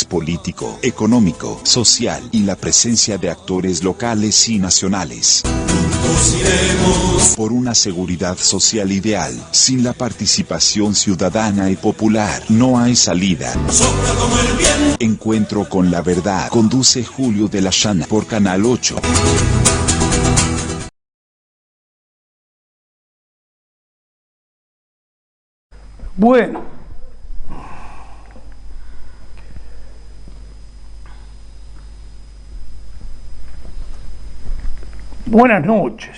político, económico, social y la presencia de actores locales y nacionales. Por una seguridad social ideal, sin la participación ciudadana y popular, no hay salida. Encuentro con la verdad, conduce Julio de la Llana por Canal 8. Bueno, buenas noches.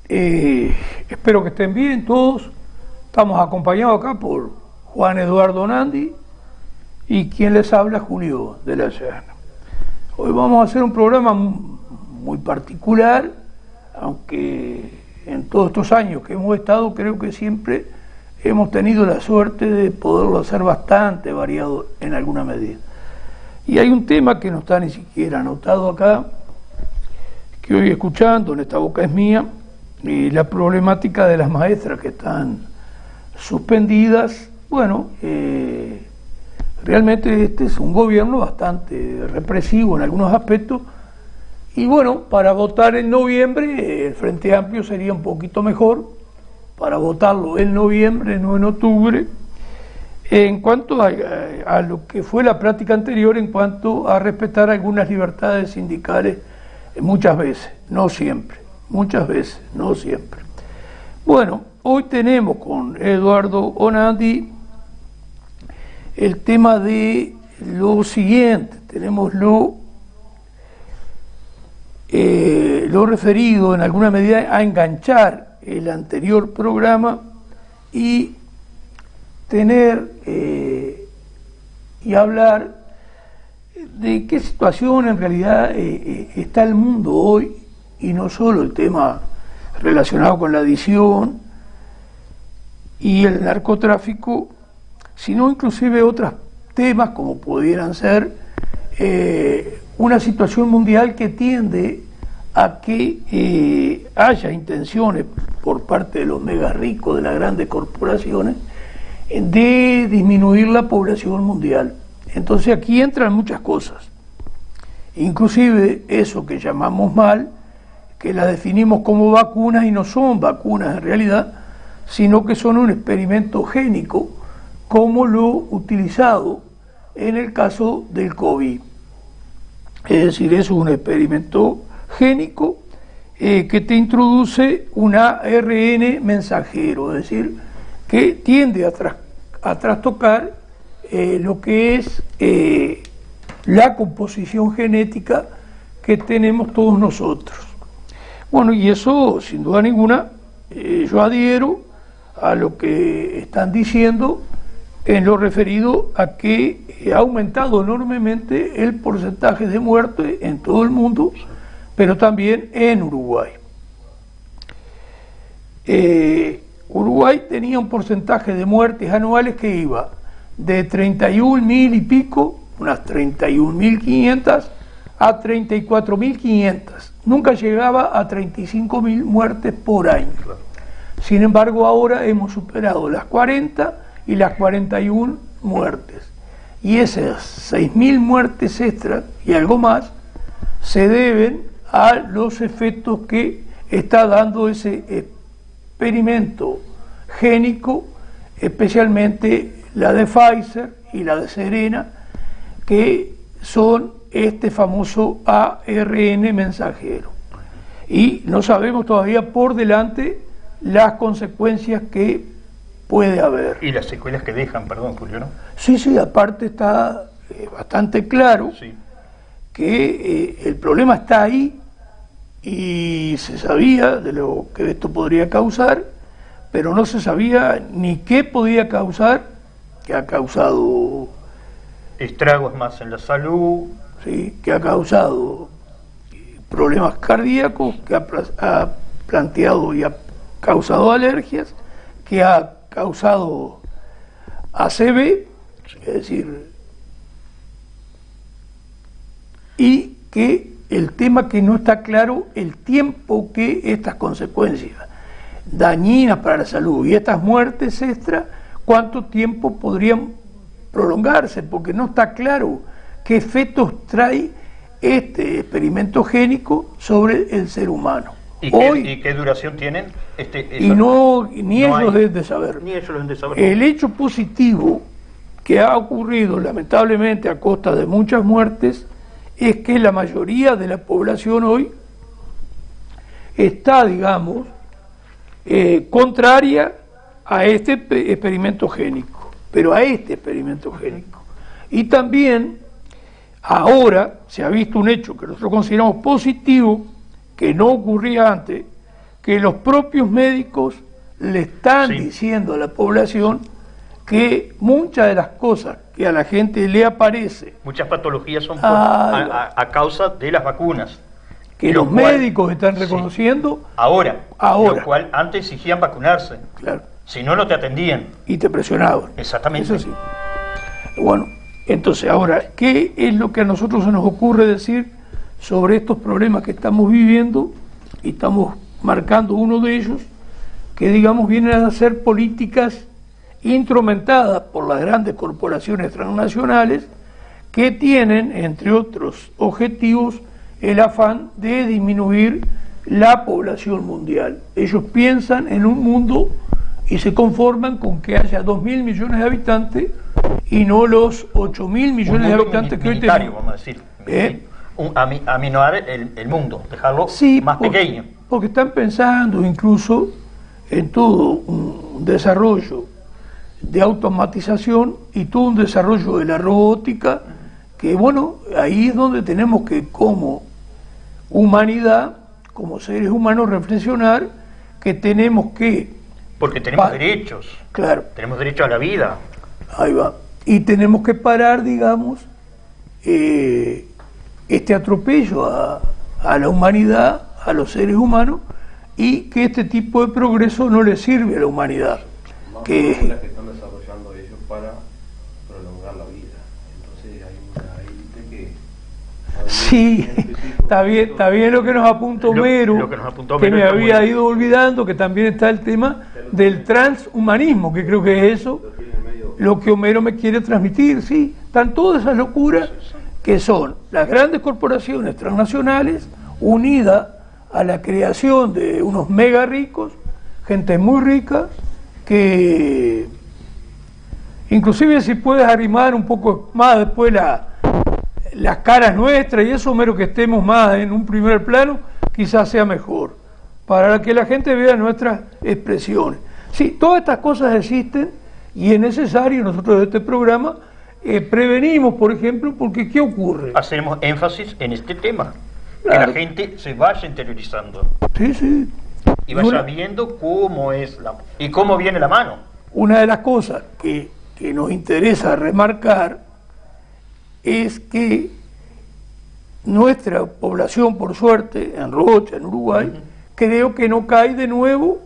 Espero que estén bien todos. Estamos acompañados acá por Juan Eduardo Nandi y quien les habla, Julio de la Llana. Hoy vamos a hacer un programa muy particular, aunque en todos estos años que hemos estado, creo que siempre hemos tenido la suerte de poderlo hacer bastante variado en alguna medida. Y hay un tema que no está ni siquiera anotado acá, que hoy escuchando, en esta boca es mía, y la problemática de las maestras que están suspendidas. Bueno, realmente este es un gobierno bastante represivo en algunos aspectos, y bueno, para votar en noviembre el Frente Amplio sería un poquito mejor, para votarlo en noviembre, no en octubre, en cuanto a lo que fue la práctica anterior, en cuanto a respetar algunas libertades sindicales, muchas veces, no siempre, muchas veces, no siempre. Bueno, hoy tenemos con Eduardo Onandi el tema de lo siguiente, tenemos lo referido en alguna medida a enganchar el anterior programa y tener y hablar de qué situación en realidad está el mundo hoy, y no solo el tema relacionado con la adicción y el narcotráfico, sino inclusive otros temas como pudieran ser una situación mundial que tiende a que haya intenciones por parte de los mega ricos, de las grandes corporaciones, de disminuir la población mundial. Entonces aquí entran muchas cosas, inclusive eso que llamamos mal, que las definimos como vacunas y no son vacunas en realidad, sino que son un experimento génico, como lo utilizado en el caso del COVID. Es decir, es un experimento génico que te introduce un ARN mensajero, es decir, que tiende a trastocar lo que es la composición genética que tenemos todos nosotros. Bueno, y eso, sin duda ninguna, yo adhiero a lo que están diciendo en lo referido a que ha aumentado enormemente el porcentaje de muerte en todo el mundo, pero también en Uruguay. Uruguay tenía un porcentaje de muertes anuales que iba de 31.000 y pico, unas 31.500, a 34.500. Nunca llegaba a 35.000 muertes por año. Sin embargo, ahora hemos superado las 40 y las 41 muertes. Y esas 6.000 muertes extras y algo más se deben a los efectos que está dando ese experimento génico, especialmente la de Pfizer y la de Serena, que son este famoso ARN mensajero. Y no sabemos todavía por delante las consecuencias que puede haber. Y las secuelas que dejan, perdón, Julio, ¿no? Sí, aparte está bastante claro, sí, que el problema está ahí y se sabía de lo que esto podría causar, pero no se sabía ni qué podía causar, que ha causado estragos más en la salud, sí, que ha causado problemas cardíacos, que ha planteado y ha causado alergias, que ha causado ACV, es decir, y que el tema que no está claro, el tiempo que estas consecuencias dañinas para la salud y estas muertes extra, cuánto tiempo podrían prolongarse, porque no está claro qué efectos trae este experimento génico sobre el ser humano. ¿Y qué duración tienen? Ni ellos deben de saber. Ni ellos deben de saber. El hecho positivo que ha ocurrido lamentablemente a costa de muchas muertes es que la mayoría de la población hoy está, digamos, contraria a este experimento génico, pero a este experimento génico. Y también ahora se ha visto un hecho que nosotros consideramos positivo, que no ocurría antes, que los propios médicos le están diciendo a la población que muchas de las cosas que a la gente le aparece, muchas patologías son a causa de las vacunas. Que los médicos están reconociendo ahora, lo cual antes exigían vacunarse. Claro. Si no, no te atendían. Y te presionaban. Exactamente. Eso sí. Bueno, entonces ahora, ¿qué es lo que a nosotros se nos ocurre decir sobre estos problemas que estamos viviendo? Y estamos marcando uno de ellos, que digamos vienen a ser políticas instrumentadas por las grandes corporaciones transnacionales que tienen, entre otros objetivos, el afán de disminuir la población mundial. Ellos piensan en un mundo y se conforman con que haya 2.000 millones de habitantes y no los 8.000 millones de habitantes que hoy tenemos. Vamos a decir. Aminoar el mundo, dejarlo más pequeño. Porque están pensando incluso en todo un desarrollo de automatización y todo un desarrollo de la robótica, que bueno, ahí es donde tenemos que como humanidad, como seres humanos, reflexionar que tenemos que... Porque tenemos derechos. Claro. Tenemos derecho a la vida. Ahí va. Y tenemos que parar, digamos, este atropello a la humanidad, a los seres humanos, y que este tipo de progreso no le sirve a la humanidad. Las que están desarrollando ellos para prolongar la vida. Entonces hay una élite que... Sí, está bien lo que nos apunta Homero, que me había ido olvidando, que también está el tema del transhumanismo, que creo que es eso lo que Homero me quiere transmitir. Sí, están todas esas locuras que son las grandes corporaciones transnacionales unidas a la creación de unos mega ricos, gente muy rica, que inclusive si puedes arrimar un poco más después las caras nuestras y eso, mero que estemos más en un primer plano, quizás sea mejor, para que la gente vea nuestras expresiones. Sí, todas estas cosas existen y es necesario, nosotros de este programa prevenimos, por ejemplo, porque ¿qué ocurre? Hacemos énfasis en este tema, claro, que la gente se vaya interiorizando. Sí, sí. Y vaya viendo cómo es y cómo viene la mano. Una de las cosas que nos interesa remarcar es que nuestra población, por suerte, en Rocha, en Uruguay, creo que no cae de nuevo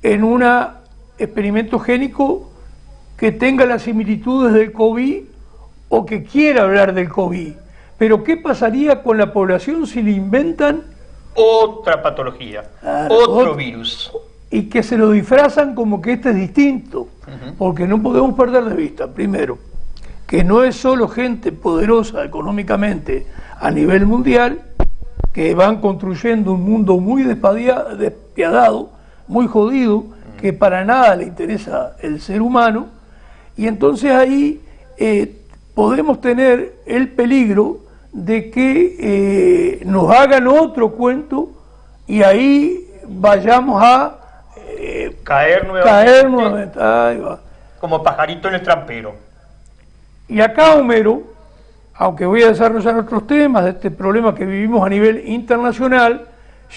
en un experimento génico que tenga las similitudes del COVID o que quiera hablar del COVID. Pero ¿qué pasaría con la población si le inventan otra patología, otro virus? Y que se lo disfrazan como que este es distinto, porque no podemos perder de vista, primero, que no es solo gente poderosa económicamente a nivel mundial, que van construyendo un mundo muy despiadado, muy jodido, que para nada le interesa el ser humano, y entonces ahí podemos tener el peligro de que nos hagan otro cuento y ahí vayamos a caer nuevamente. Ahí va. Como pajarito en el trampero. Y acá, Homero, aunque voy a desarrollar otros temas de este problema que vivimos a nivel internacional,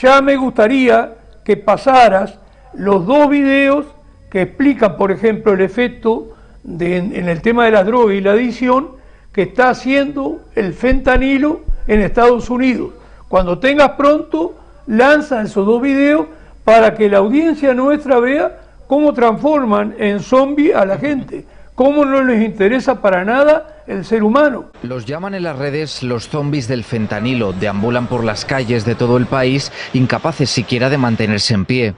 ya me gustaría que pasaras los dos videos que explican, por ejemplo, el efecto en el tema de las drogas y la adicción que está haciendo el fentanilo en Estados Unidos. Cuando tengas pronto, lanza esos dos videos para que la audiencia nuestra vea cómo transforman en zombie a la gente, cómo no les interesa para nada el ser humano. Los llaman en las redes los zombies del fentanilo, deambulan por las calles de todo el país, incapaces siquiera de mantenerse en pie.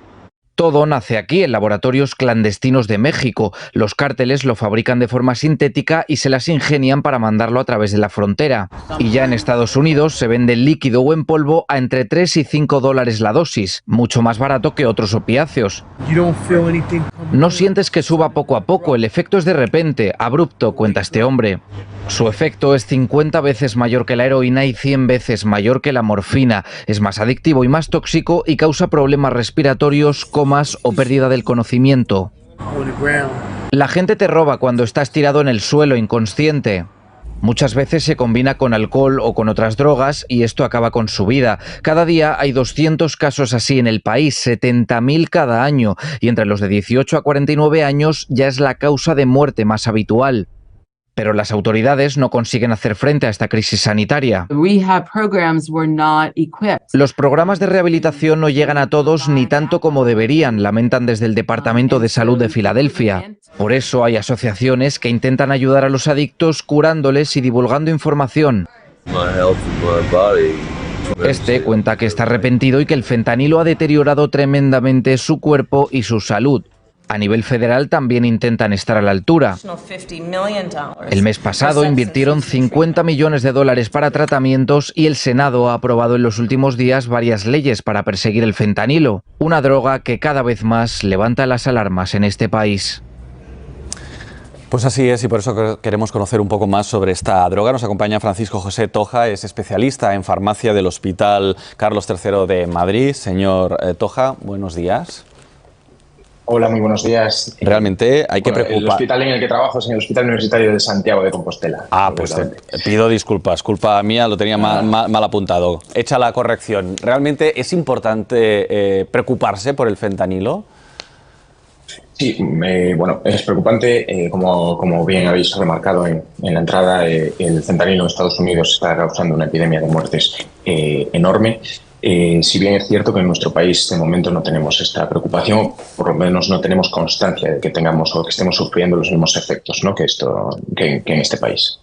Todo nace aquí, en laboratorios clandestinos de México. Los cárteles lo fabrican de forma sintética y se las ingenian para mandarlo a través de la frontera. Y ya en Estados Unidos se vende líquido o en polvo a entre 3 y 5 dólares la dosis, mucho más barato que otros opiáceos. No sientes que suba poco a poco, el efecto es de repente, abrupto, cuenta este hombre. Su efecto es 50 veces mayor que la heroína y 100 veces mayor que la morfina. Es más adictivo y más tóxico y causa problemas respiratorios, comas o pérdida del conocimiento. La gente te roba cuando estás tirado en el suelo inconsciente. Muchas veces se combina con alcohol o con otras drogas y esto acaba con su vida. Cada día hay 200 casos así en el país, 70.000 cada año, y entre los de 18 a 49 años ya es la causa de muerte más habitual. Pero las autoridades no consiguen hacer frente a esta crisis sanitaria. Los programas de rehabilitación no llegan a todos ni tanto como deberían, lamentan desde el Departamento de Salud de Filadelfia. Por eso hay asociaciones que intentan ayudar a los adictos curándoles y divulgando información. Este cuenta que está arrepentido y que el fentanilo ha deteriorado tremendamente su cuerpo y su salud. A nivel federal también intentan estar a la altura. El mes pasado invirtieron 50 millones de dólares para tratamientos y el Senado ha aprobado en los últimos días varias leyes para perseguir el fentanilo, una droga que cada vez más levanta las alarmas en este país. Pues así es, y por eso queremos conocer un poco más sobre esta droga. Nos acompaña Francisco José Toja, es especialista en farmacia del Hospital Carlos III de Madrid. Señor Toja, buenos días. Hola, muy buenos días. Realmente hay que preocupar. El hospital en el que trabajo es en el Hospital Universitario de Santiago de Compostela. Pues pido disculpas, culpa mía, lo tenía mal apuntado. Hecha la corrección. ¿Realmente es importante preocuparse por el fentanilo? Sí, bueno, es preocupante. Como bien habéis remarcado en la entrada, el fentanilo en Estados Unidos está causando una epidemia de muertes enorme. Si bien es cierto que en nuestro país de momento no tenemos esta preocupación, por lo menos no tenemos constancia de que tengamos o que estemos sufriendo los mismos efectos, ¿no?, que en este país.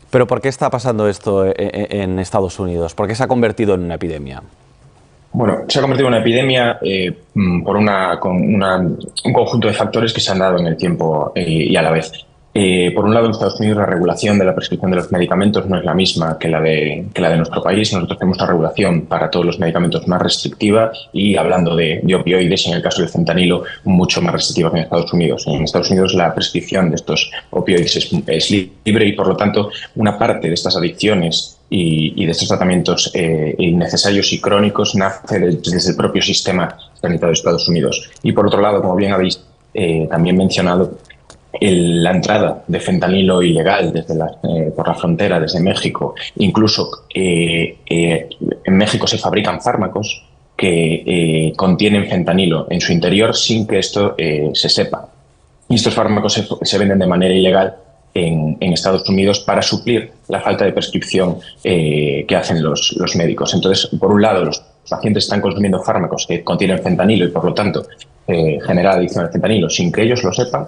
¿Pero por qué está pasando esto en Estados Unidos? ¿Por qué se ha convertido en una epidemia? Bueno, se ha convertido en una epidemia por un conjunto de factores que se han dado en el tiempo y a la vez. Por un lado, en Estados Unidos la regulación de la prescripción de los medicamentos no es la misma que la de nuestro país. Nosotros tenemos una regulación para todos los medicamentos más restrictiva y, hablando de opioides, en el caso del fentanilo, mucho más restrictiva que en Estados Unidos. En Estados Unidos la prescripción de estos opioides es libre y, por lo tanto, una parte de estas adicciones y de estos tratamientos innecesarios y crónicos nace desde el propio sistema sanitario de Estados Unidos. Y, por otro lado, como bien habéis también mencionado, la entrada de fentanilo ilegal por la frontera desde México, incluso en México se fabrican fármacos que contienen fentanilo en su interior sin que esto se sepa. Y estos fármacos se venden de manera ilegal en Estados Unidos para suplir la falta de prescripción que hacen los médicos. Entonces, por un lado, los pacientes están consumiendo fármacos que contienen fentanilo y, por lo tanto, genera adicción al fentanilo sin que ellos lo sepan.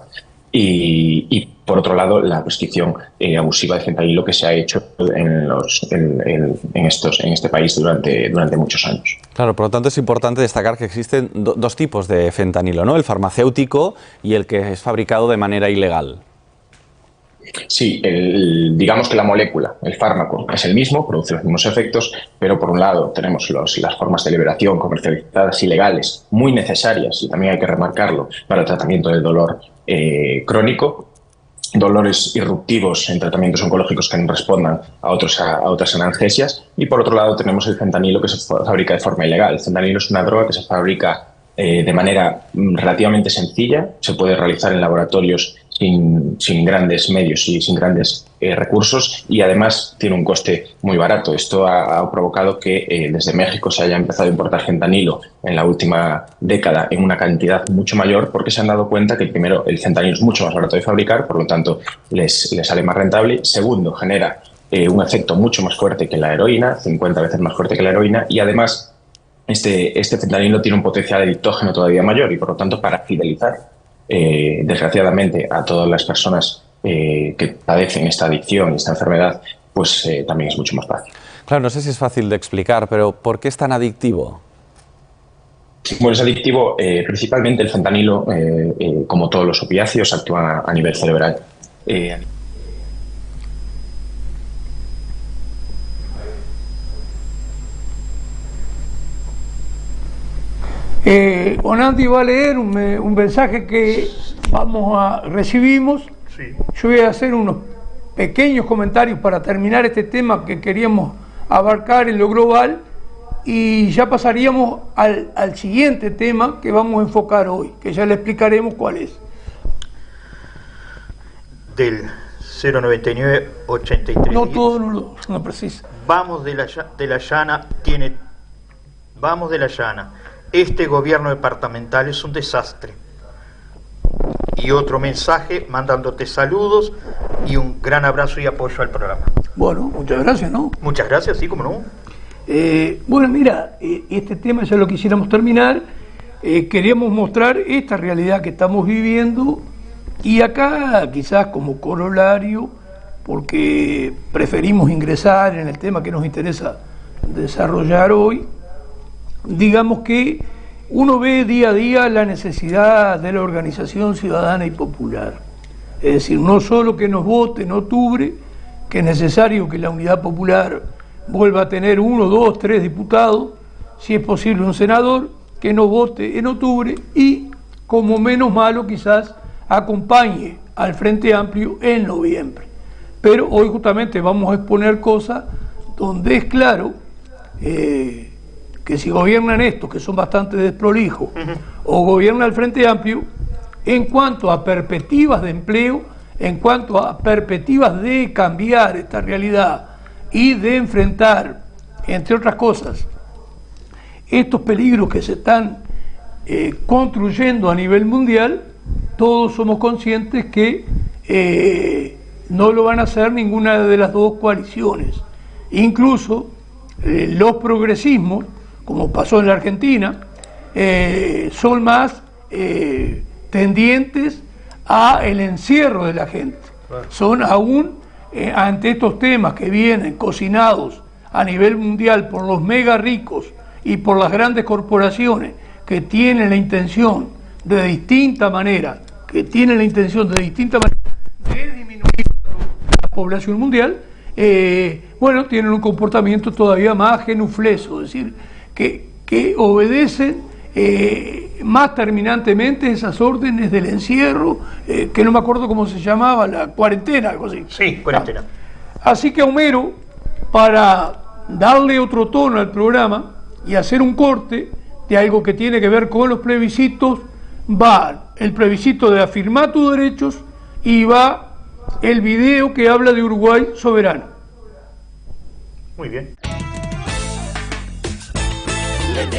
Y por otro lado, la prescripción abusiva de fentanilo que se ha hecho en este país durante muchos años. Claro, por lo tanto es importante destacar que existen dos tipos de fentanilo, ¿no? El farmacéutico y el que es fabricado de manera ilegal. Sí, digamos que la molécula, el fármaco, es el mismo, produce los mismos efectos, pero por un lado tenemos las formas de liberación comercializadas ilegales, muy necesarias, y también hay que remarcarlo, para el tratamiento del dolor crónico, dolores irruptivos en tratamientos oncológicos que no respondan a otras analgesias, y por otro lado tenemos el fentanilo que se fabrica de forma ilegal. El fentanilo es una droga que se fabrica de manera relativamente sencilla, se puede realizar en laboratorios sin grandes medios y sin grandes recursos, y además tiene un coste muy barato. Esto ha provocado que desde México se haya empezado a importar fentanilo en la última década en una cantidad mucho mayor, porque se han dado cuenta que, primero, el fentanilo es mucho más barato de fabricar, por lo tanto les sale más rentable. Segundo, genera un efecto mucho más fuerte que la heroína, 50 veces más fuerte que la heroína, y además este fentanilo tiene un potencial adictógeno todavía mayor, y por lo tanto, para fidelizar desgraciadamente a todas las personas que padecen esta adicción y esta enfermedad, pues también es mucho más fácil. Claro, no sé si es fácil de explicar, pero ¿por qué es tan adictivo? Bueno, es adictivo, principalmente el fentanilo, como todos los opiáceos, actúa a nivel cerebral. Onandi va a leer un mensaje que recibimos. Sí. Yo voy a hacer unos pequeños comentarios para terminar este tema que queríamos abarcar en lo global y ya pasaríamos al siguiente tema que vamos a enfocar hoy, que ya le explicaremos cuál es. Del 099-83. No todo no precisa. Vamos de la llana, vamos de la llana. Este gobierno departamental es un desastre. Y otro mensaje mandándote saludos y un gran abrazo y apoyo al programa. Bueno, muchas gracias, ¿no? Muchas gracias, sí, cómo no. Bueno, mira, este tema ya lo quisiéramos terminar. Queríamos mostrar esta realidad que estamos viviendo y acá quizás como corolario, porque preferimos ingresar en el tema que nos interesa desarrollar hoy, digamos que uno ve día a día la necesidad de la organización ciudadana y popular. Es decir, no solo que nos vote en octubre, que es necesario que la Unidad Popular vuelva a tener 1, 2, 3 diputados, si es posible un senador, que nos vote en octubre y, como menos malo quizás, acompañe al Frente Amplio en noviembre. Pero hoy justamente vamos a exponer cosas donde es claro que si gobiernan estos, que son bastante desprolijos, o gobierna el Frente Amplio, en cuanto a perspectivas de empleo, en cuanto a perspectivas de cambiar esta realidad y de enfrentar, entre otras cosas, estos peligros que se están construyendo a nivel mundial, todos somos conscientes que no lo van a hacer ninguna de las dos coaliciones. Incluso los progresismos, como pasó en la Argentina, son más tendientes a el encierro de la gente. Son aún, ante estos temas que vienen cocinados a nivel mundial por los mega ricos y por las grandes corporaciones que tienen la intención de distinta manera, de disminuir la población mundial, bueno, tienen un comportamiento todavía más genufleso, es decir, que obedecen más terminantemente esas órdenes del encierro, que no me acuerdo cómo se llamaba, la cuarentena, algo así. Sí, cuarentena. Así que Homero, para darle otro tono al programa y hacer un corte de algo que tiene que ver con los plebiscitos, va el plebiscito de afirmar tus derechos y va el video que habla de Uruguay soberano. Muy bien.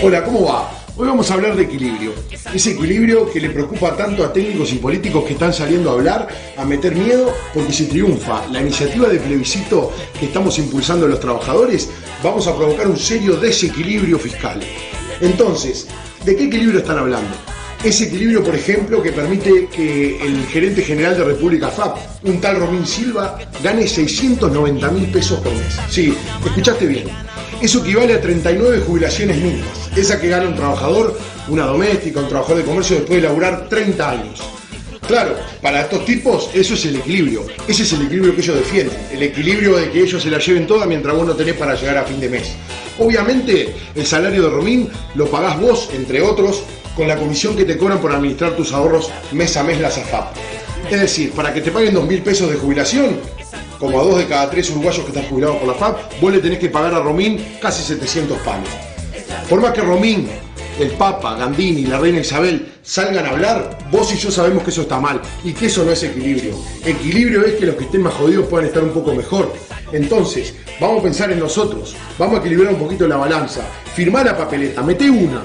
Hola, ¿cómo va? Hoy vamos a hablar de equilibrio. Ese equilibrio que le preocupa tanto a técnicos y políticos que están saliendo a hablar, a meter miedo, porque si triunfa la iniciativa de plebiscito que estamos impulsando los trabajadores, vamos a provocar un serio desequilibrio fiscal. Entonces, ¿de qué equilibrio están hablando? Ese equilibrio, por ejemplo, que permite que el gerente general de República FAP, un tal Romín Silva, gane 690.000 pesos por mes. Sí, escuchaste bien. Eso equivale a 39 jubilaciones mínimas. Esa que gana un trabajador, una doméstica, un trabajador de comercio después de laburar 30 años. Claro, para estos tipos eso es el equilibrio. Ese es el equilibrio que ellos defienden. El equilibrio de que ellos se la lleven toda mientras vos no tenés para llegar a fin de mes. Obviamente, el salario de Romín lo pagás vos, entre otros, con la comisión que te cobran por administrar tus ahorros mes a mes la AFAP. Es decir, para que te paguen 2.000 pesos de jubilación, como a 2 de cada 3 uruguayos que están jubilados por la FAP, vos le tenés que pagar a Romín casi 700 palos. Por más que Romín, el Papa, Gandini y la Reina Isabel salgan a hablar, vos y yo sabemos que eso está mal y que eso no es equilibrio. Equilibrio es que los que estén más jodidos puedan estar un poco mejor. Entonces, vamos a pensar en nosotros, vamos a equilibrar un poquito la balanza. Firmá la papeleta, meté una.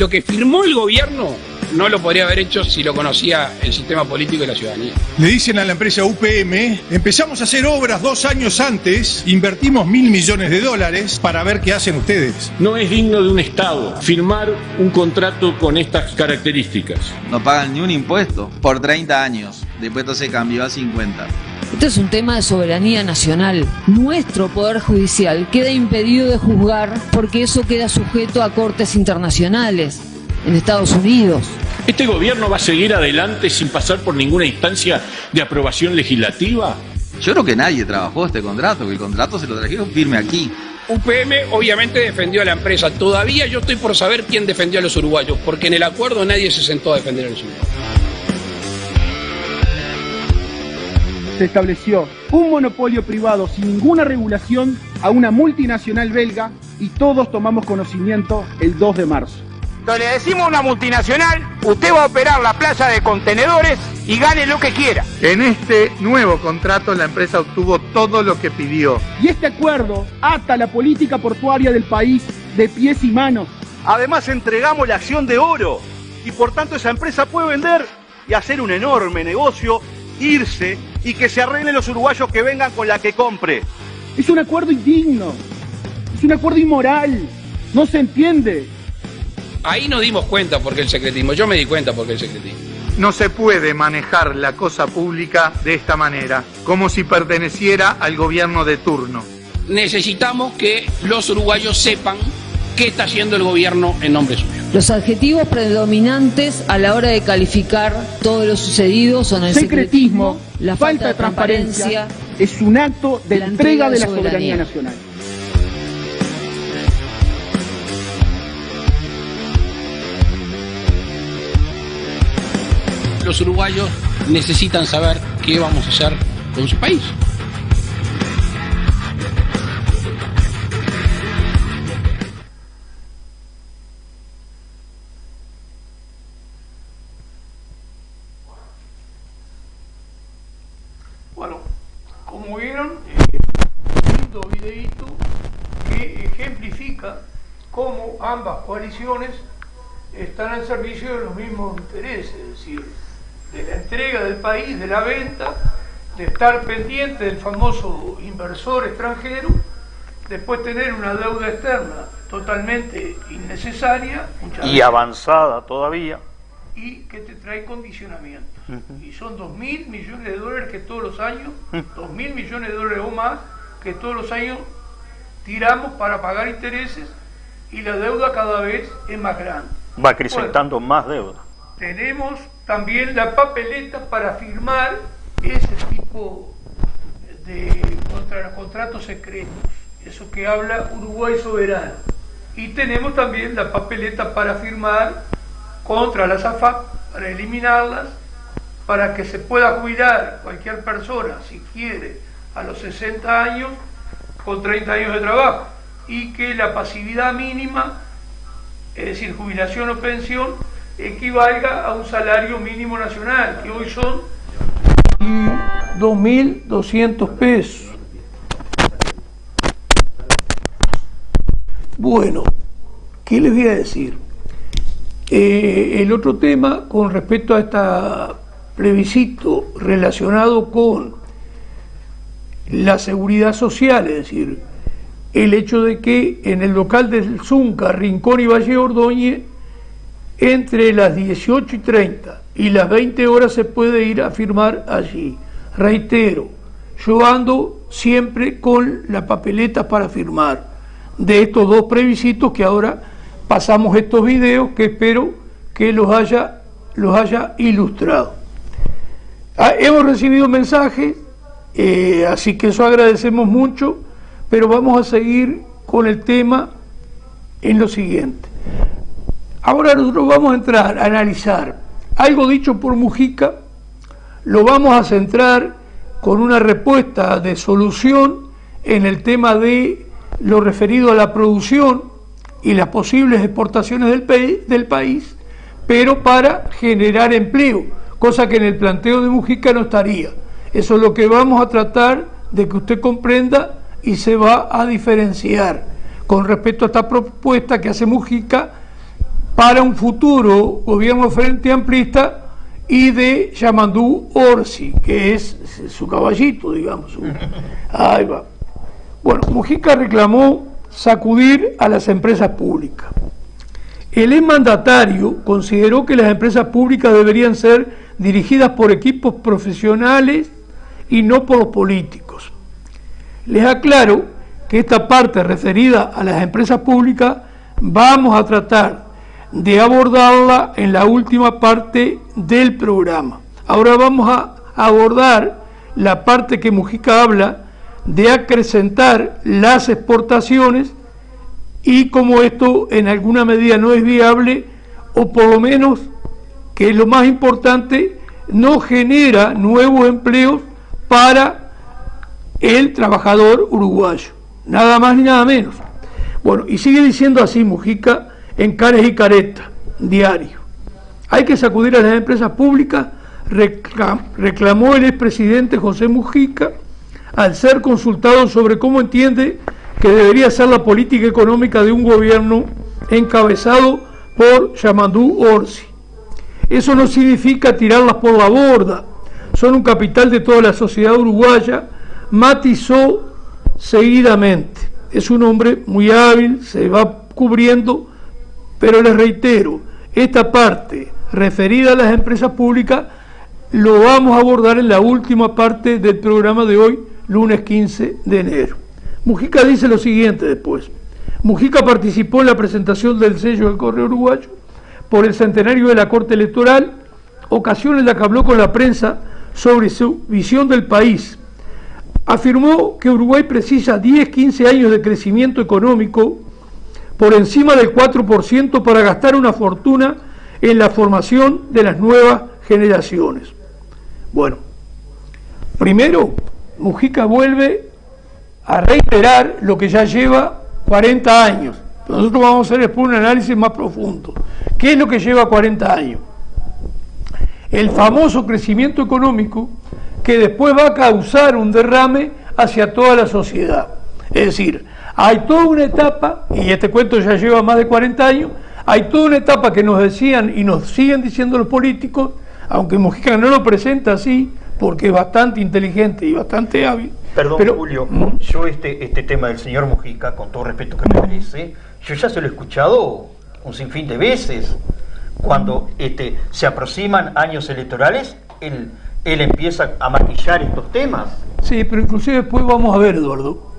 Lo que firmó el gobierno no lo podría haber hecho si lo conocía el sistema político y la ciudadanía. Le dicen a la empresa UPM, empezamos a hacer obras 2 años antes, invertimos $1.000 millones para ver qué hacen ustedes. No es digno de un Estado firmar un contrato con estas características. No pagan ni un impuesto por 30 años, después esto se cambió a 50. Este es un tema de soberanía nacional. Nuestro Poder Judicial queda impedido de juzgar porque eso queda sujeto a cortes internacionales en Estados Unidos. ¿Este gobierno va a seguir adelante sin pasar por ninguna instancia de aprobación legislativa? Yo creo que nadie trabajó este contrato, que el contrato se lo trajeron firme aquí. UPM obviamente defendió a la empresa. Todavía yo estoy por saber quién defendió a los uruguayos, porque en el acuerdo nadie se sentó a defender a los uruguayos. Se estableció un monopolio privado sin ninguna regulación a una multinacional belga y todos tomamos conocimiento el 2 de marzo. Entonces le decimos a una multinacional, usted va a operar la playa de contenedores y gane lo que quiera. En este nuevo contrato la empresa obtuvo todo lo que pidió. Y este acuerdo ata la política portuaria del país de pies y manos. Además entregamos la acción de Oro y por tanto esa empresa puede vender y hacer un enorme negocio, irse y que se arreglen los uruguayos que vengan con la que compre. Es un acuerdo indigno, es un acuerdo inmoral, no se entiende. Ahí nos dimos cuenta porque el secretismo, yo me di cuenta porque el secretismo. No se puede manejar la cosa pública de esta manera, como si perteneciera al gobierno de turno. Necesitamos que los uruguayos sepan qué está haciendo el gobierno en nombre suyo. Los adjetivos predominantes a la hora de calificar todo lo sucedido son el secretismo, la falta de transparencia, es un acto de entrega de la soberanía nacional. Los uruguayos necesitan saber qué vamos a hacer con su país. Bueno, como vieron, lindo videíto que ejemplifica cómo ambas coaliciones están al servicio de los mismos intereses, es decir, de la entrega del país, de la venta, de estar pendiente del famoso inversor extranjero, después tener una deuda externa totalmente innecesaria y avanzada todavía, y que te trae condicionamientos. Y son $2.000 millones que todos los años, $2.000 millones o más, que todos los años tiramos para pagar intereses, y la deuda cada vez es más grande. Va acrecentando más deuda. Tenemos también la papeleta para firmar ese tipo de contratos secretos, eso que habla Uruguay Soberano. Y tenemos también la papeleta para firmar contra las AFAP, para eliminarlas, para que se pueda jubilar cualquier persona, si quiere, a los 60 años, con 30 años de trabajo, y que la pasividad mínima, es decir, jubilación o pensión, equivalga a un salario mínimo nacional, que hoy son 2.200 pesos. Bueno, ¿qué les voy a decir? El otro tema con respecto a este plebiscito relacionado con la seguridad social, es decir, el hecho de que en el local del Zunca, Rincón y Valle Ordóñez, entre las 18:30 y las 20 horas se puede ir a firmar allí. Reitero, yo ando siempre con la papeleta para firmar de estos dos plebiscitos, que ahora pasamos estos videos que espero que los haya ilustrado. Hemos recibido mensajes, así que eso agradecemos mucho, pero vamos a seguir con el tema en lo siguiente. Ahora nosotros vamos a entrar a analizar algo dicho por Mujica, lo vamos a centrar con una respuesta de solución en el tema de lo referido a la producción y las posibles exportaciones del país, pero para generar empleo, cosa que en el planteo de Mujica no estaría. Eso es lo que vamos a tratar de que usted comprenda y se va a diferenciar con respecto a esta propuesta que hace Mujica para un futuro gobierno frente amplista y de Yamandú Orsi, que es su caballito, digamos. Ahí va. Bueno, Mujica reclamó sacudir a las empresas públicas. El exmandatario consideró que las empresas públicas deberían ser dirigidas por equipos profesionales y no por los políticos. Les aclaro que esta parte referida a las empresas públicas vamos a tratar de abordarla en la última parte del programa. Ahora vamos a abordar la parte que Mujica habla de acrecentar las exportaciones y como esto en alguna medida no es viable, o por lo menos, que es lo más importante, no genera nuevos empleos para el trabajador uruguayo, nada más ni nada menos. Bueno, y sigue diciendo así Mujica en Cares y Caretas, diario. Hay que sacudir a las empresas públicas, reclamó el expresidente José Mujica al ser consultado sobre cómo entiende que debería ser la política económica de un gobierno encabezado por Yamandú Orsi. Eso no significa tirarlas por la borda, son un capital de toda la sociedad uruguaya, matizó seguidamente. Es un hombre muy hábil, se va cubriendo, pero les reitero, esta parte referida a las empresas públicas lo vamos a abordar en la última parte del programa de hoy, lunes 15 de enero. Mujica dice lo siguiente después. Mujica participó en la presentación del sello del Correo Uruguayo por el centenario de la Corte Electoral, ocasión en la que habló con la prensa sobre su visión del país. Afirmó que Uruguay precisa 10-15 años de crecimiento económico por encima del 4% para gastar una fortuna en la formación de las nuevas generaciones. Bueno, primero, Mujica vuelve a reiterar lo que ya lleva 40 años. Nosotros vamos a hacer después un análisis más profundo. ¿Qué es lo que lleva 40 años? El famoso crecimiento económico que después va a causar un derrame hacia toda la sociedad. Es decir, hay toda una etapa, y este cuento ya lleva más de 40 años, hay toda una etapa que nos decían y nos siguen diciendo los políticos, aunque Mujica no lo presenta así, porque es bastante inteligente y bastante hábil. Perdón, pero, Julio, yo este tema del señor Mujica, con todo respeto que me merece, yo ya se lo he escuchado un sinfín de veces. Cuando se aproximan años electorales, él empieza a maquillar estos temas. Sí, pero inclusive después vamos a ver, Eduardo,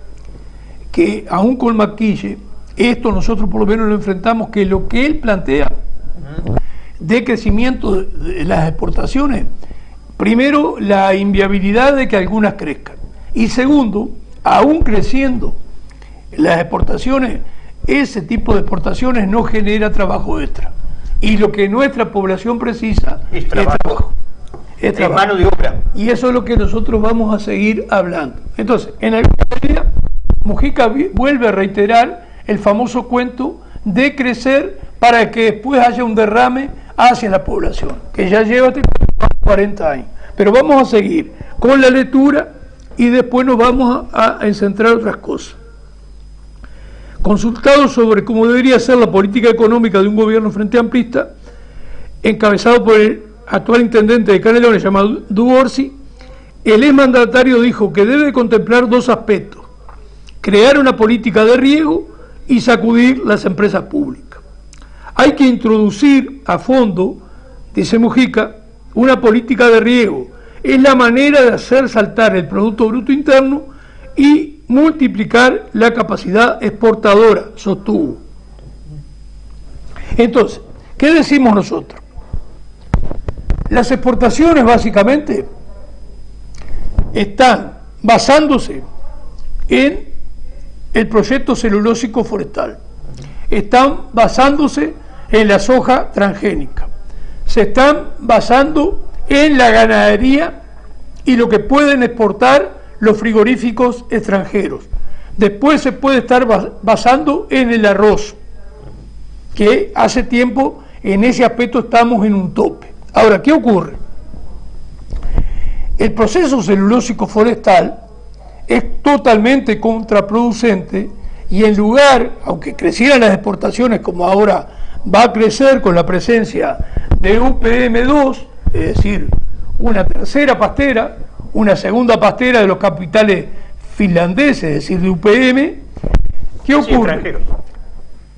que aún con maquille, esto nosotros por lo menos lo enfrentamos, que lo que él plantea de crecimiento de las exportaciones, primero, la inviabilidad de que algunas crezcan. Y segundo, aún creciendo las exportaciones, ese tipo de exportaciones no genera trabajo extra. Y lo que nuestra población precisa es trabajo. Es mano de obra. Y eso es lo que nosotros vamos a seguir hablando. Entonces, en alguna medida, Mujica vuelve a reiterar el famoso cuento de crecer para que después haya un derrame hacia la población, que ya lleva 40 años. Pero vamos a seguir con la lectura y después nos vamos a centrar otras cosas. Consultado sobre cómo debería ser la política económica de un gobierno frente amplista, encabezado por el actual intendente de Canelones, llamado Orsi, el exmandatario dijo que debe contemplar dos aspectos: crear una política de riego y sacudir las empresas públicas. Hay que introducir a fondo, dice Mujica, una política de riego. Es la manera de hacer saltar el Producto Bruto Interno y multiplicar la capacidad exportadora, sostuvo. Entonces, ¿qué decimos nosotros? Las exportaciones básicamente están basándose en el proyecto celulósico forestal, están basándose en la soja transgénica, se están basando en la ganadería y lo que pueden exportar los frigoríficos extranjeros. Después se puede estar basando en el arroz, que hace tiempo en ese aspecto estamos en un tope. Ahora, ¿qué ocurre? El proceso celulósico forestal es totalmente contraproducente y en lugar, aunque crecieran las exportaciones como ahora va a crecer con la presencia de UPM2, es decir, una tercera pastera, una segunda pastera de los capitales finlandeses, es decir, de UPM. ¿Qué ocurre?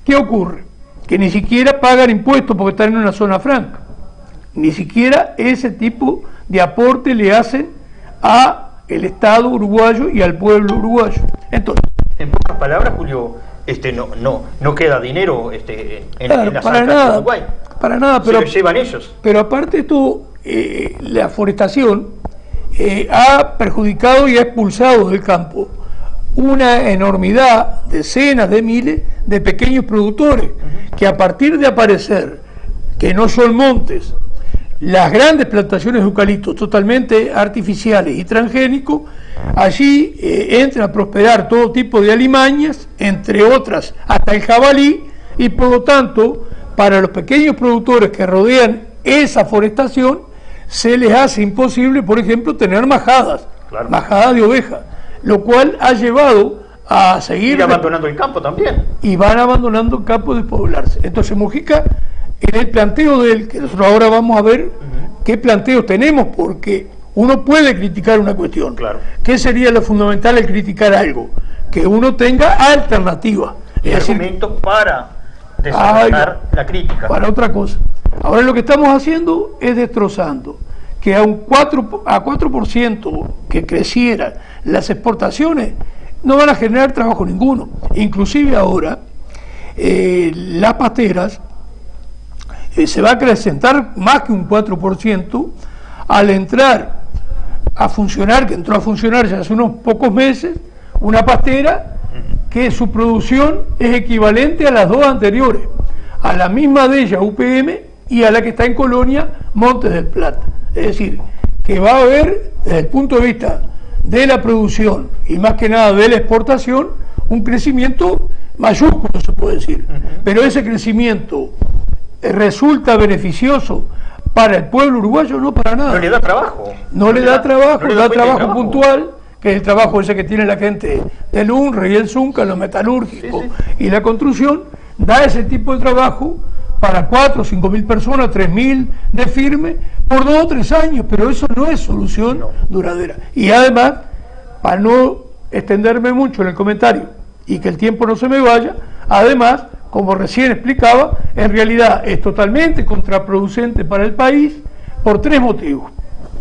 ¿Qué ocurre? Que ni siquiera pagan impuestos porque están en una zona franca. Ni siquiera ese tipo de aporte le hacen a el Estado uruguayo y al pueblo uruguayo. Entonces, en pocas palabras, Julio, no queda dinero en las para arcas nada, de Uruguay. Para nada, pero se lo llevan ellos. Pero aparte esto, la forestación ha perjudicado y ha expulsado del campo una enormidad, decenas de miles de pequeños productores que a partir de aparecer, que no son montes, las grandes plantaciones de eucaliptos totalmente artificiales y transgénicos, allí entran a prosperar todo tipo de alimañas, entre otras hasta el jabalí, y por lo tanto para los pequeños productores que rodean esa forestación se les hace imposible, por ejemplo, tener majadas, majadas de oveja, lo cual ha llevado a seguir... Ir abandonando el campo también. Y van abandonando el campo de poblarse. Entonces Mujica, en el planteo de él, que nosotros ahora vamos a ver qué planteos tenemos, porque uno puede criticar una cuestión. ¿Qué sería lo fundamental al criticar algo? Que uno tenga alternativas. Y argumentos para desarrollar la crítica. Para otra cosa. Ahora lo que estamos haciendo es destrozando que a 4% que crecieran las exportaciones no van a generar trabajo ninguno. Inclusive ahora las pasteras se va a acrecentar más que un 4% al entrar a funcionar, que entró a funcionar ya hace unos pocos meses, una pastera que su producción es equivalente a las dos anteriores, a la misma de ella, UPM, y a la que está en Colonia, Montes del Plata. Es decir, que va a haber, desde el punto de vista de la producción y más que nada de la exportación, un crecimiento mayúsculo, se puede decir. Pero ese crecimiento resulta beneficioso para el pueblo uruguayo, no para nada. No le da trabajo. No le da trabajo, da trabajo puntual, que es el trabajo ese que tiene la gente del UNRWA y el ZUNCA, lo metalúrgico y la construcción, da ese tipo de trabajo para 4 o 5 mil personas, 3.000 de firme, por 2 o 3 años, pero eso no es solución duradera. Y además, para no extenderme mucho en el comentario y que el tiempo no se me vaya, además, como recién explicaba, en realidad es totalmente contraproducente para el país por 3 motivos,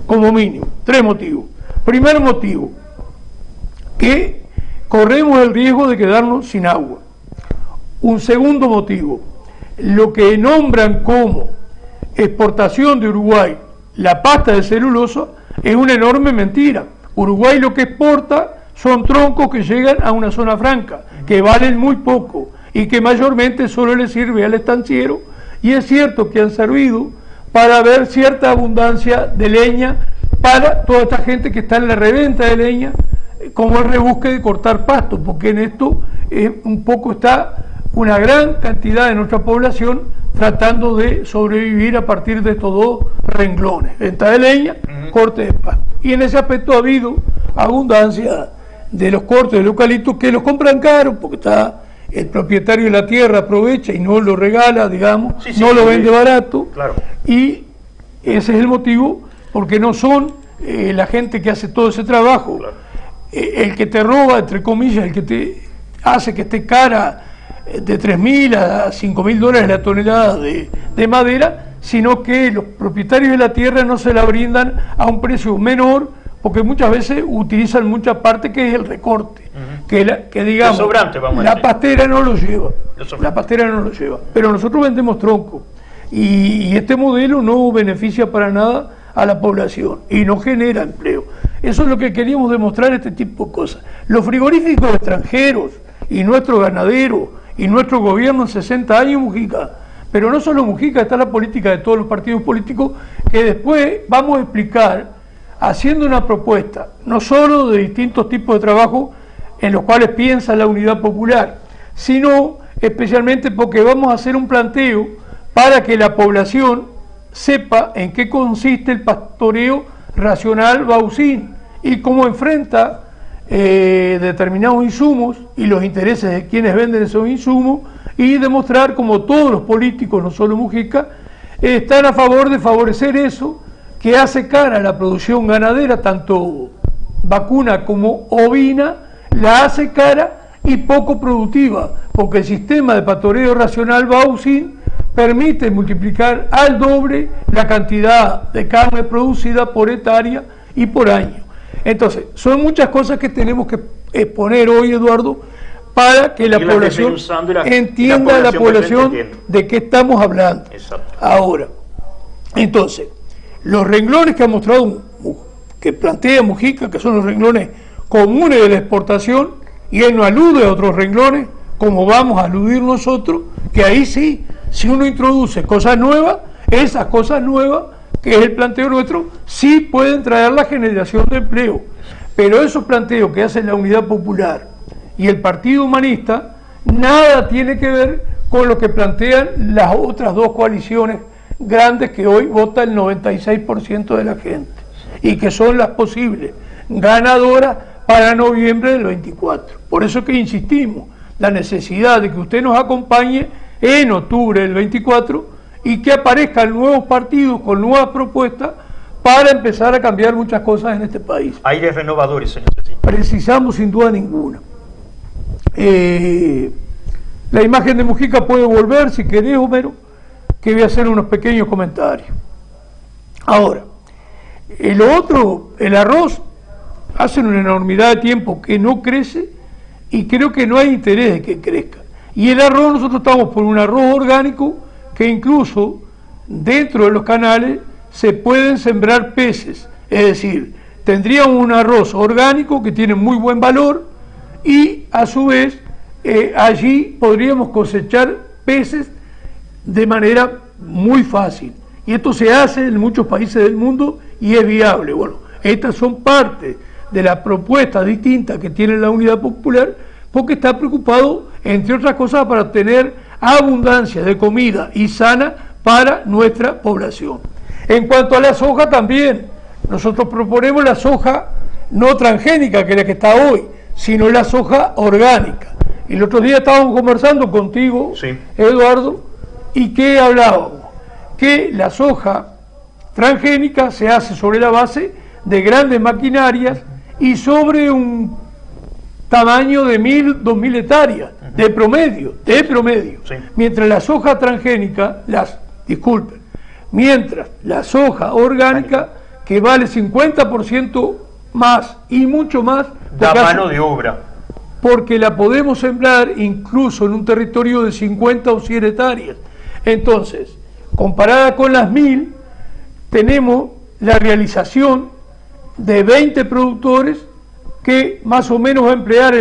como mínimo, 3 motivos. Primer motivo, que corremos el riesgo de quedarnos sin agua. Un segundo motivo, lo que nombran como exportación de Uruguay, la pasta de celulosa, es una enorme mentira. Uruguay lo que exporta son troncos que llegan a una zona franca, que valen muy poco y que mayormente solo le sirve al estanciero, y es cierto que han servido para ver cierta abundancia de leña para toda esta gente que está en la reventa de leña, como el rebusque de cortar pasto, porque en esto un poco está una gran cantidad de nuestra población tratando de sobrevivir a partir de estos dos renglones, venta de leña, corte de pasto. Y en ese aspecto ha habido abundancia de los cortes del eucalipto, que los compran caros porque está el propietario de la tierra, aprovecha y no lo regala, digamos, no lo vende barato, y ese es el motivo, porque no son la gente que hace todo ese trabajo, el que te roba, entre comillas, el que te hace que esté cara de 3.000 a 5.000 dólares la tonelada de madera, sino que los propietarios de la tierra no se la brindan a un precio menor, porque muchas veces utilizan mucha parte que es el recorte, que digamos, sobrante, la pastera no lo lleva, pero nosotros vendemos tronco, y este modelo no beneficia para nada a la población y no genera empleo. Eso es lo que queríamos demostrar, este tipo de cosas. Los frigoríficos extranjeros y nuestros ganaderos y nuestro gobierno en 60 años, Mujica, pero no solo Mujica, está la política de todos los partidos políticos, que después vamos a explicar haciendo una propuesta, no solo de distintos tipos de trabajo en los cuales piensa la Unidad Popular, sino especialmente porque vamos a hacer un planteo para que la población sepa en qué consiste el pastoreo racional Baucín y cómo enfrenta determinados insumos y los intereses de quienes venden esos insumos y demostrar como todos los políticos, no solo Mujica, están a favor de favorecer eso que hace cara a la producción ganadera, tanto vacuna como ovina, la hace cara y poco productiva, porque el sistema de pastoreo racional Bausin permite multiplicar al doble la cantidad de carne producida por hectárea y por año. Entonces, son muchas cosas que tenemos que exponer hoy, Eduardo, para que la población entienda de qué estamos hablando. Exacto. Ahora, entonces, los renglones que ha mostrado, que plantea Mujica, que son los renglones comunes de la exportación, y él no alude a otros renglones, como vamos a aludir nosotros, que ahí sí, si uno introduce cosas nuevas, esas cosas nuevas, que es el planteo nuestro, sí pueden traer la generación de empleo. Pero esos planteos que hace la Unidad Popular y el Partido Humanista, nada tiene que ver con lo que plantean las otras dos coaliciones grandes que hoy vota el 96% de la gente, y que son las posibles ganadoras para noviembre del 24. Por eso que insistimos, la necesidad de que usted nos acompañe en octubre del 24 y que aparezcan nuevos partidos con nuevas propuestas para empezar a cambiar muchas cosas en este país. Aires renovadores, señor presidente. Precisamos sin duda ninguna. La imagen de Mujica puede volver, si querés, Homero, que voy a hacer unos pequeños comentarios. Ahora, lo otro, el arroz, hace una enormidad de tiempo que no crece y creo que no hay interés de que crezca. Y el arroz, nosotros estamos por un arroz orgánico que incluso dentro de los canales se pueden sembrar peces, es decir, tendríamos un arroz orgánico que tiene muy buen valor y a su vez allí podríamos cosechar peces de manera muy fácil, y esto se hace en muchos países del mundo y es viable. Bueno, estas son parte de las propuestas distintas que tiene la Unidad Popular, porque está preocupado, entre otras cosas, para tener abundancia de comida y sana para nuestra población. En cuanto a la soja también, nosotros proponemos la soja no transgénica, que es la que está hoy, sino la soja orgánica. Y el otro día estábamos conversando contigo, sí, Eduardo, y que hablábamos que la soja transgénica se hace sobre la base de grandes maquinarias y sobre un tamaño de 1.000, 2.000 hectáreas de promedio, sí. Mientras la soja transgénica, mientras la soja orgánica, que vale 50% más y mucho más, da mano de obra, porque la podemos sembrar incluso en un territorio de 50 o 100 hectáreas. Entonces, comparada con las 1.000, tenemos la realización de 20 productores que más o menos va a emplear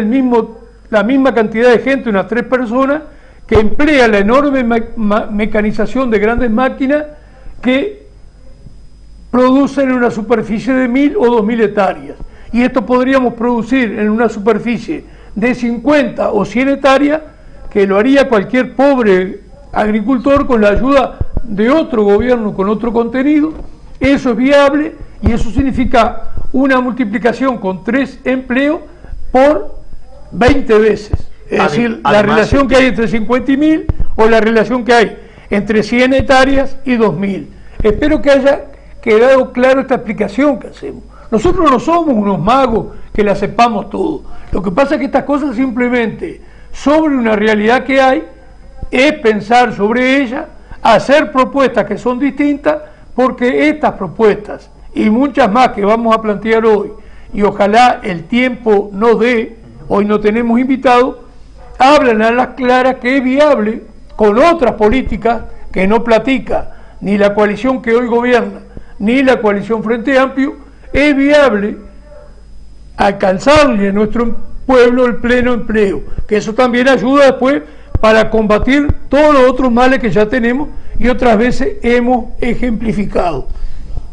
la misma cantidad de gente, unas 3 personas, que emplea la enorme mecanización de grandes máquinas que producen en una superficie de 1.000 o 2.000 hectáreas. Y esto podríamos producir en una superficie de 50 o 100 hectáreas, que lo haría cualquier pobre agricultor con la ayuda de otro gobierno con otro contenido. Eso es viable y eso significa una multiplicación con 3 empleos por 20 veces. Es decir, la relación que hay entre 50 y 1.000 o la relación que hay entre 100 hectáreas y 2.000. Espero que haya quedado claro esta explicación que hacemos. Nosotros no somos unos magos que la sepamos todo. Lo que pasa es que estas cosas simplemente sobre una realidad que hay es pensar sobre ella, hacer propuestas que son distintas, porque estas propuestas y muchas más que vamos a plantear hoy, y ojalá el tiempo nos dé, hoy no tenemos invitados, hablan a las claras que es viable con otras políticas que no platica ni la coalición que hoy gobierna, ni la coalición Frente Amplio, es viable alcanzarle a nuestro pueblo el pleno empleo, que eso también ayuda después para combatir todos los otros males que ya tenemos y otras veces hemos ejemplificado.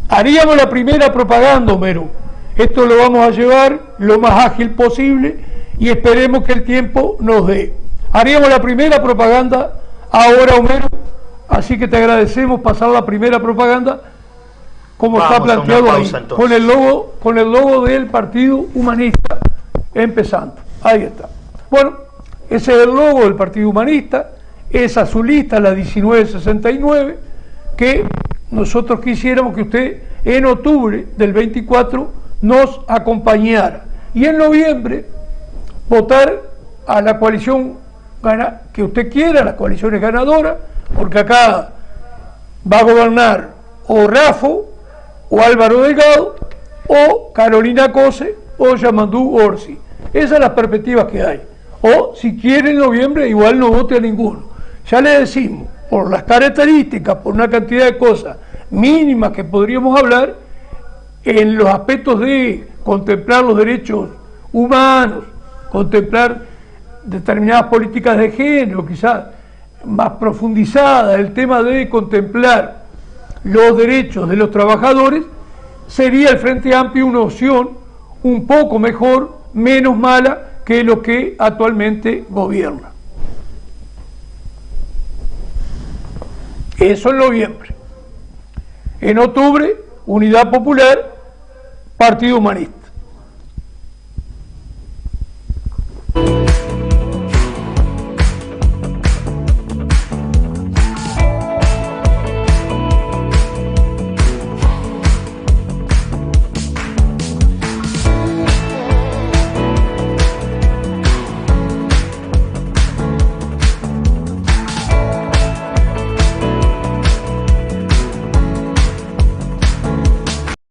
Haríamos la primera propaganda, Homero. Esto lo vamos a llevar lo más ágil posible y esperemos que el tiempo nos dé. Haríamos la primera propaganda ahora, Homero, así que te agradecemos pasar la primera propaganda como está planteado ahí, con el logo del Partido Humanista empezando. Ahí está. Bueno, ese es el logo del Partido Humanista esa su lista, la 1969, que nosotros quisiéramos que usted en octubre del 24 nos acompañara y en noviembre votar a la coalición que usted quiera, las coaliciones ganadoras, porque acá va a gobernar o Rafo o Álvaro Delgado o Carolina Cose o Yamandú Orsi. Esas son las perspectivas que hay. O si quiere en noviembre igual no vote a ninguno. Ya le decimos, por las características, por una cantidad de cosas mínimas que podríamos hablar, en los aspectos de contemplar los derechos humanos, contemplar determinadas políticas de género, quizás más profundizadas, el tema de contemplar los derechos de los trabajadores, sería el Frente Amplio una opción un poco mejor, menos mala que lo que actualmente gobierna. Eso en noviembre. En octubre, Unidad Popular, Partido Humanista.